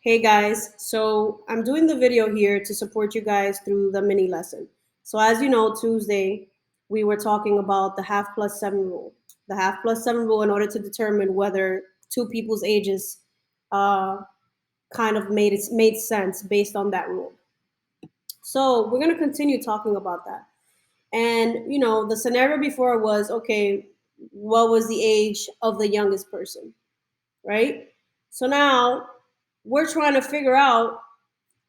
Hey guys, so I'm doing the video here to support you guys through the mini lesson. So as you know, Tuesday we were talking about the half plus seven rule. The half plus seven rule in order to determine whether two people's ages uh, kind of made sense based on that rule. So we're gonna continue talking about that. And the scenario before was okay, what was the age of the youngest person, right? So now we're trying to figure out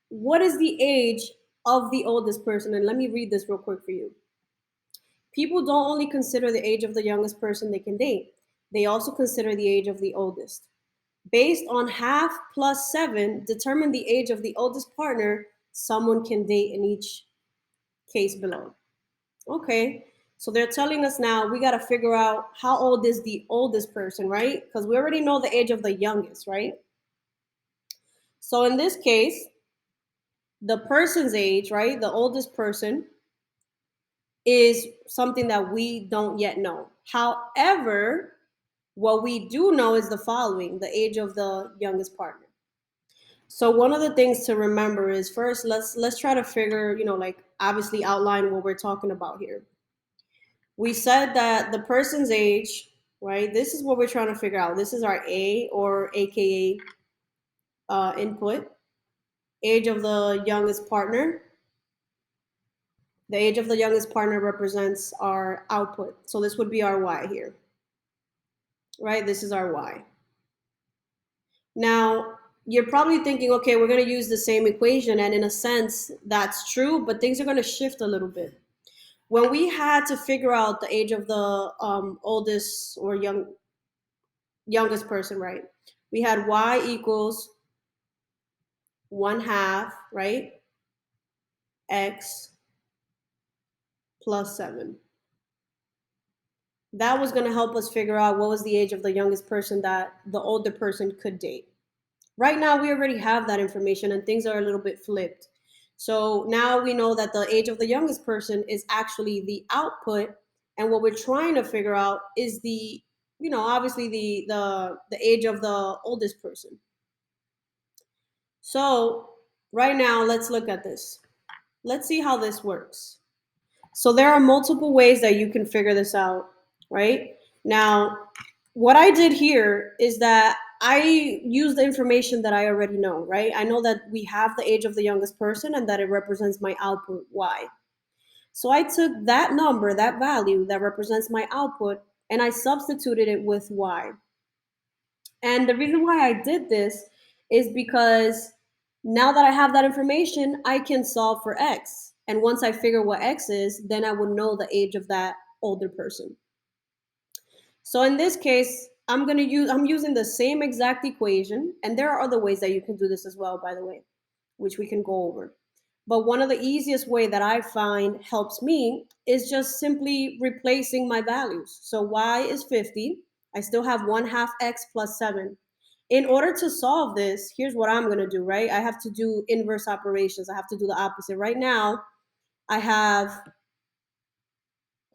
what is the age of the oldest person? And let me read this real quick for you. People don't only consider the age of the youngest person they can date, they also consider the age of the oldest. Based on half plus seven, determine the age of the oldest partner someone can date in each case below. Okay, so they're telling us now we got to figure out how old is the oldest person, right? Because we already know the age of the youngest, right? So in this case, the person's age, right? The oldest person is something that we don't yet know. However, what we do know is the following: the age of the youngest partner. So one of the things to remember is first let's try to figure, like obviously outline what we're talking about here. We said that the person's age, right? This is what we're trying to figure out. This is our A or AKA input. Age of the youngest partner. The age of the youngest partner represents our output. So this would be our Y here, right? This is our Y. Now, you're probably thinking, okay, we're going to use the same equation. And in a sense, that's true, but things are going to shift a little bit. When we had to figure out the age of the oldest or youngest person, right? We had Y equals one half, right? X plus seven. That was going to help us figure out what was the age of the youngest person that the older person could date. Right now, we already have that information and things are a little bit flipped. So now we know that the age of the youngest person is actually the output. And what we're trying to figure out is obviously the age of the oldest person. So right now, let's look at this. Let's see how this works. So there are multiple ways that you can figure this out, right? Now, what I did here is that I use the information that I already know, right? I know that we have the age of the youngest person and that it represents my output Y. So I took that number, that value that represents my output, and I substituted it with Y. And the reason why I did this is because now that I have that information, I can solve for X. And once I figure what X is, then I would know the age of that older person. So in this case, I'm using the same exact equation, and there are other ways that you can do this as well, by the way, which we can go over. But one of the easiest way that I find helps me is just simply replacing my values. So y is 50. I still have 1 half x plus 7. In order to solve this, here's what I'm going to do, right? I have to do inverse operations. I have to do the opposite. Right now, I have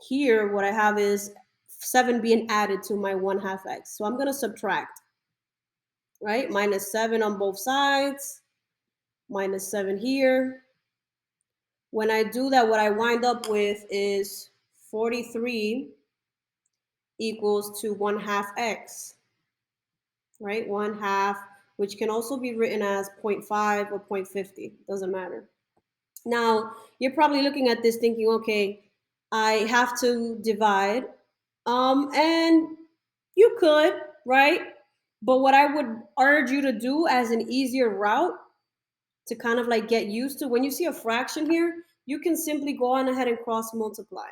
here, what I have is 7 being added to my 1 half x. So I'm going to subtract, right? Minus 7 on both sides, minus 7 here. When I do that, what I wind up with is 43 equals to 1 half x, right? 1 half, which can also be written as 0.5 or 0.50, doesn't matter. Now, you're probably looking at this thinking, okay, I have to divide. And you could, right? But what I would urge you to do as an easier route to kind of like get used to when you see a fraction here, you can simply go on ahead and cross multiply.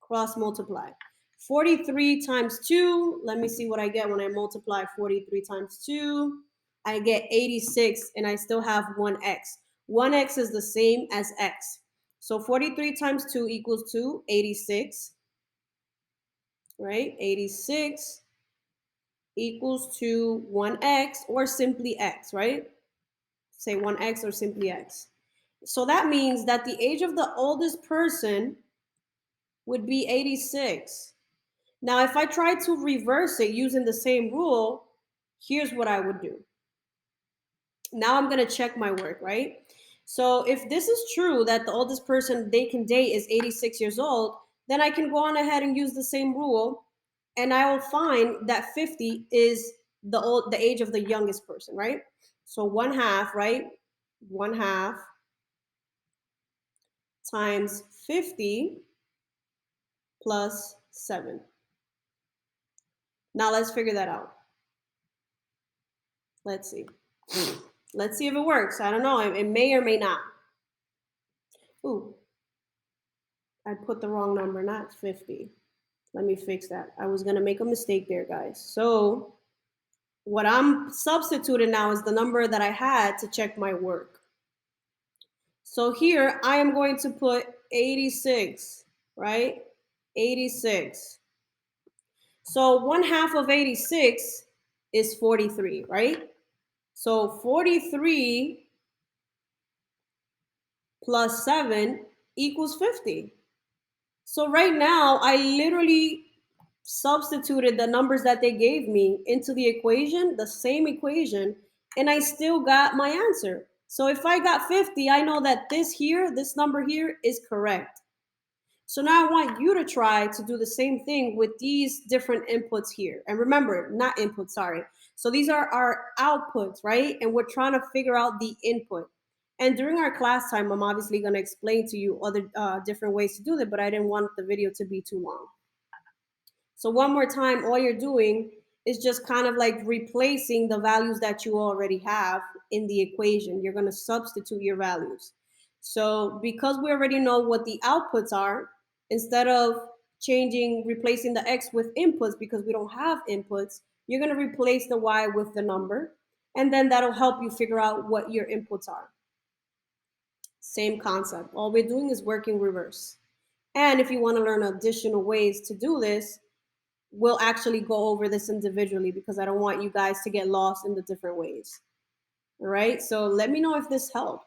Cross multiply. 43 times 2, let me see what I get when I multiply 43 times 2. I get 86 and I still have 1x. 1x is the same as x. So 43 times 2 equals to 86, right? 86 equals to 1x or simply x, right? Say 1x or simply x. So that means that the age of the oldest person would be 86. Now, if I try to reverse it using the same rule, here's what I would do. Now I'm going to check my work, right? So if this is true that the oldest person they can date is 86 years old, then I can go on ahead and use the same rule, and I will find that 50 is the age of the youngest person, right? So one half, right? One half times 50 plus 7. Now let's figure that out. Let's see. Let's see if it works. I don't know. It may or may not. Ooh, I put the wrong number, not 50. Let me fix that. I was going to make a mistake there, guys. So what I'm substituting now is the number that I had to check my work. So here I am going to put 86, right? 86. So one half of 86 is 43, right? So 43 plus 7 equals 50. So right now, I literally substituted the numbers that they gave me into the equation, the same equation, and I still got my answer. So if I got 50, I know that this number here is correct. So now I want you to try to do the same thing with these different inputs here. And remember, not inputs, sorry. So these are our outputs, right? And we're trying to figure out the input. And during our class time, I'm obviously going to explain to you other different ways to do that, but I didn't want the video to be too long. So one more time, all you're doing is just kind of like replacing the values that you already have in the equation. You're going to substitute your values. So because we already know what the outputs are, instead of replacing the x with inputs because we don't have inputs, you're going to replace the y with the number. And then that'll help you figure out what your inputs are. Same concept. All we're doing is working reverse. And if you want to learn additional ways to do this, we'll actually go over this individually because I don't want you guys to get lost in the different ways. All right. So let me know if this helped.